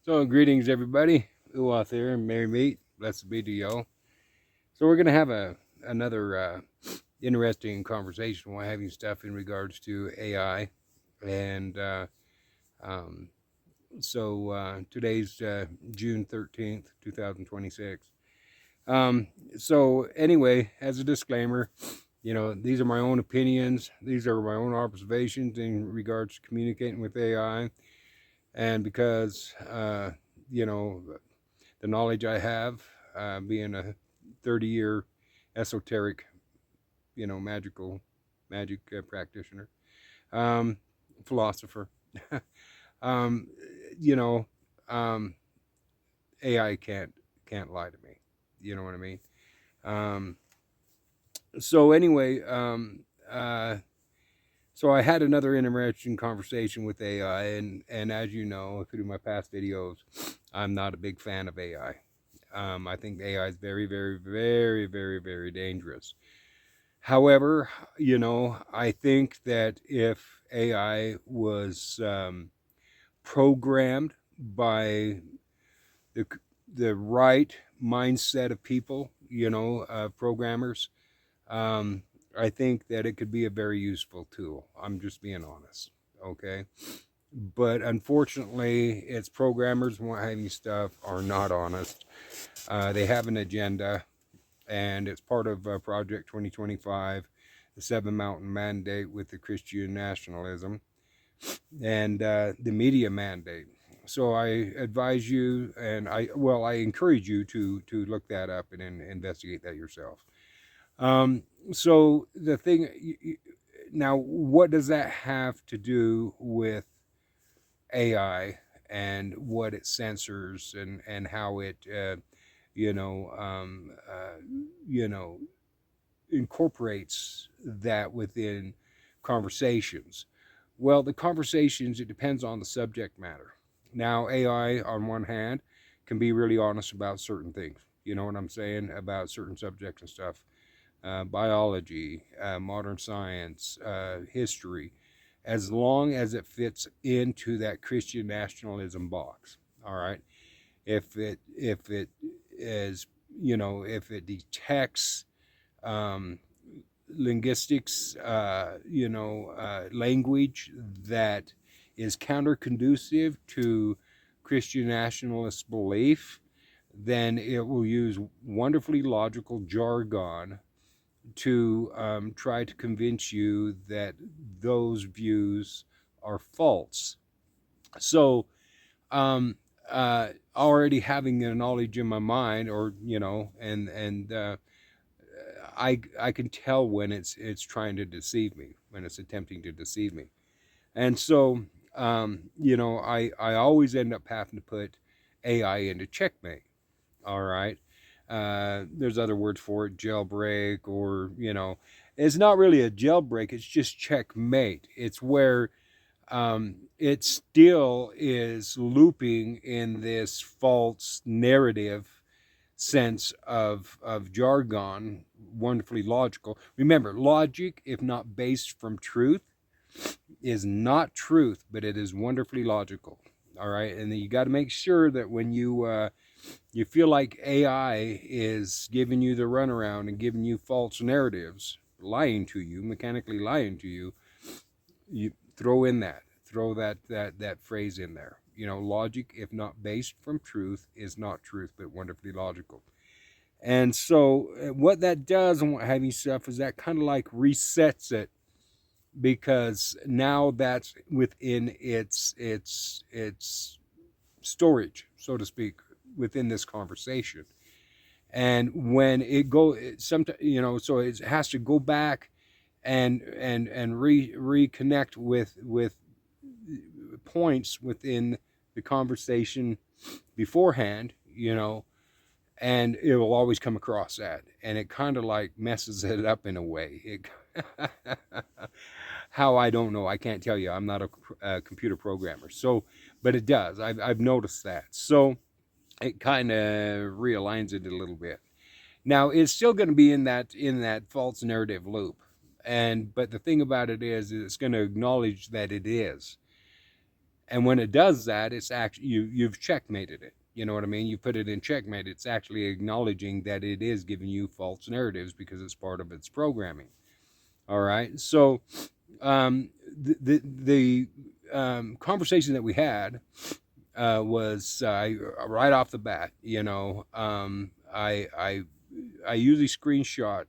So, greetings, everybody. Ooh, out there, merry meet. Blessed be to y'all. So, we're gonna have another interesting conversation. We're having stuff in regards to AI, and um, today's June 13th, 2026. So, anyway, as a disclaimer, these are my own opinions. These are my own observations in regards to communicating with AI, and because you know the knowledge I have, being a 30-year esoteric, magic practitioner, um, philosopher. um, you know, um, AI can't lie to me. You know what I mean? Um, so anyway, so I had another interesting conversation with AI, and as you know through my past videos, I'm not a big fan of AI. I think AI is very, very, very, very, very dangerous. However, I think that if AI was programmed by the the right mindset of people, programmers, um, I think that it could be a very useful tool. I'm just being honest, okay? But unfortunately, its programmers and what have you stuff are not honest. They have an agenda, and it's part of Project 2025, the Seven Mountain Mandate with the Christian nationalism, and the media mandate. So I advise you, and I encourage you to look that up and investigate that yourself. So the thing now, what does that have to do with AI and what it censors and how it you know um, uh, you know incorporates that within conversations? Well, the conversations, it depends on the subject matter. Now, AI, on one hand, can be really honest about certain things. You know what I'm saying? About certain subjects and stuff. Biology, modern science, history, as long as it fits into that Christian nationalism box. All right. If it is, if it detects um, linguistics, language that is counter conducive to Christian nationalist belief, then it will use wonderfully logical jargon to try to convince you that those views are false. So, um, already having a knowledge in my mind, or and I can tell when it's trying to deceive me, when it's attempting to deceive me, and so I always end up having to put AI into checkmate. All right. There's other words for it, jailbreak, or it's not really a jailbreak. It's just checkmate. It's where it still is looping in this false narrative sense of jargon, wonderfully logical. Remember, logic, if not based from truth, is not truth, but it is wonderfully logical. All right, and then you got to make sure that when you feel like AI is giving you the runaround and giving you false narratives, lying to you, mechanically lying to you, you throw that phrase in there. Logic, if not based from truth, is not truth, but wonderfully logical. And so, what that does and what have you stuff is that kind of like resets it, because now that's within its storage, so to speak, within this conversation. And when it go, sometimes so it has to go back and reconnect with points within the conversation beforehand, and it will always come across that, and it kind of like messes it up in a way. How, I don't know, I can't tell you, I'm not a computer programmer, so, but it does. I've noticed that, so it kind of realigns it a little bit. Now it's still going to be in that false narrative loop, but the thing about it is it's going to acknowledge that it is. And when it does that, it's actually you've checkmated it. You know what I mean? You put it in checkmate. It's actually acknowledging that it is giving you false narratives because it's part of its programming. All right. So the conversation that we had was right off the bat. I usually screenshot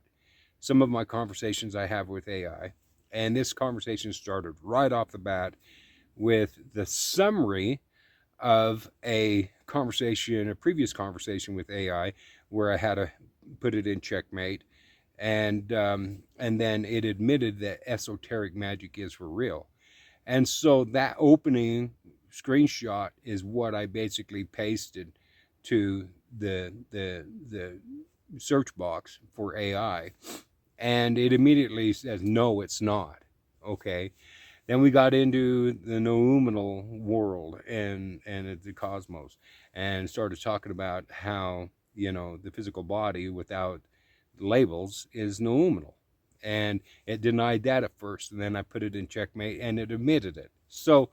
some of my conversations I have with AI, and this conversation started right off the bat with the summary of a previous conversation with AI, where I had to put it in checkmate, and then it admitted that esoteric magic is for real. And so that opening screenshot is what I basically pasted to the search box for AI, and it immediately says no, it's not. Okay. Then we got into the noumenal world and the cosmos, and started talking about how the physical body without labels is noumenal, and it denied that at first, and then I put it in checkmate, and it admitted it. So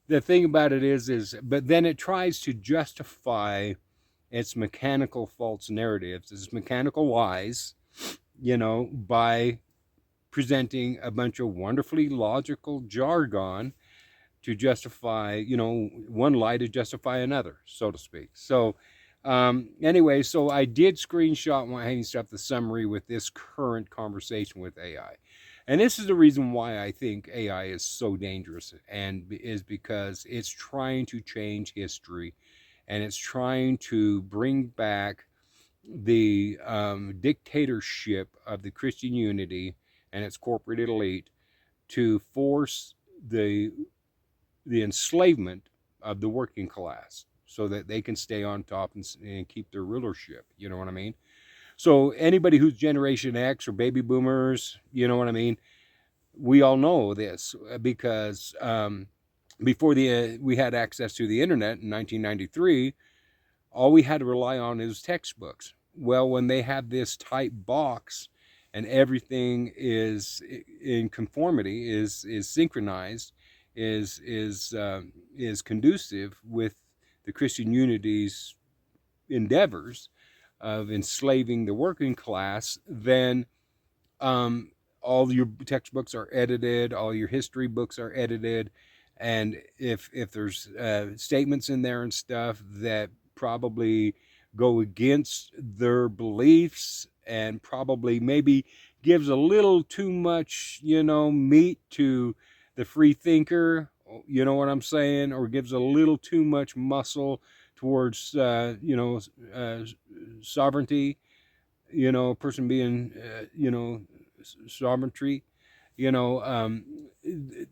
the thing about it is, but then it tries to justify its mechanical false narratives, its mechanical lies, by presenting a bunch of wonderfully logical jargon to justify, one lie to justify another, so to speak. So, anyway, so I did screenshot my hanging stuff, the summary with this current conversation with AI. And this is the reason why I think AI is so dangerous, and is because it's trying to change history, and it's trying to bring back the dictatorship of the Christian unity and its corporate elite to force the enslavement of the working class so that they can stay on top and keep their rulership. You know what I mean? So anybody who's Generation X or baby boomers, you know what I mean? We all know this because before we had access to the internet in 1993, all we had to rely on is textbooks. Well, when they have this tight box and everything is in conformity, is synchronized, is conducive with the Christian unity's endeavors of enslaving the working class, then all your textbooks are edited, all your history books are edited, and if there's statements in there and stuff that probably go against their beliefs and probably maybe gives a little too much, meat to the free thinker, you know what I'm saying, or gives a little too much muscle towards, sovereignty, a person being, sovereignty,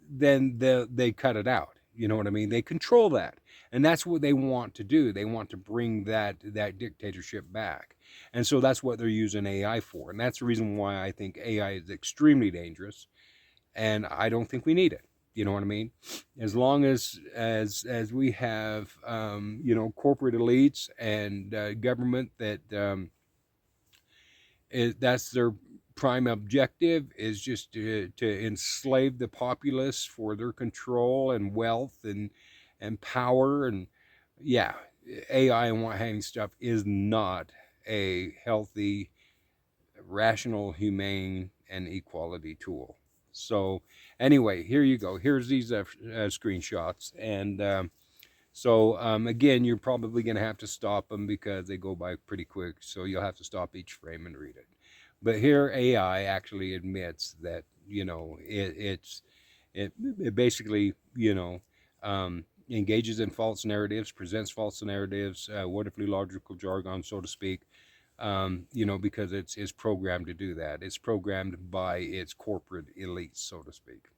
then they cut it out. You know what I mean? They control that. And that's what they want to do. They want to bring that dictatorship back. And so that's what they're using AI for. And that's the reason why I think AI is extremely dangerous. And I don't think we need it. You know what I mean? As long as we have, corporate elites and government that that's their prime objective, is just to enslave the populace for their control and wealth and power. And yeah, AI and what having stuff is not a healthy, rational, humane, and equality tool. So anyway, here you go. Here's these screenshots. And again, you're probably going to have to stop them because they go by pretty quick. So you'll have to stop each frame and read it. But here AI actually admits that, it basically, engages in false narratives, presents false narratives, wonderfully logical jargon, so to speak, because it's programmed to do that. It's programmed by its corporate elites, so to speak.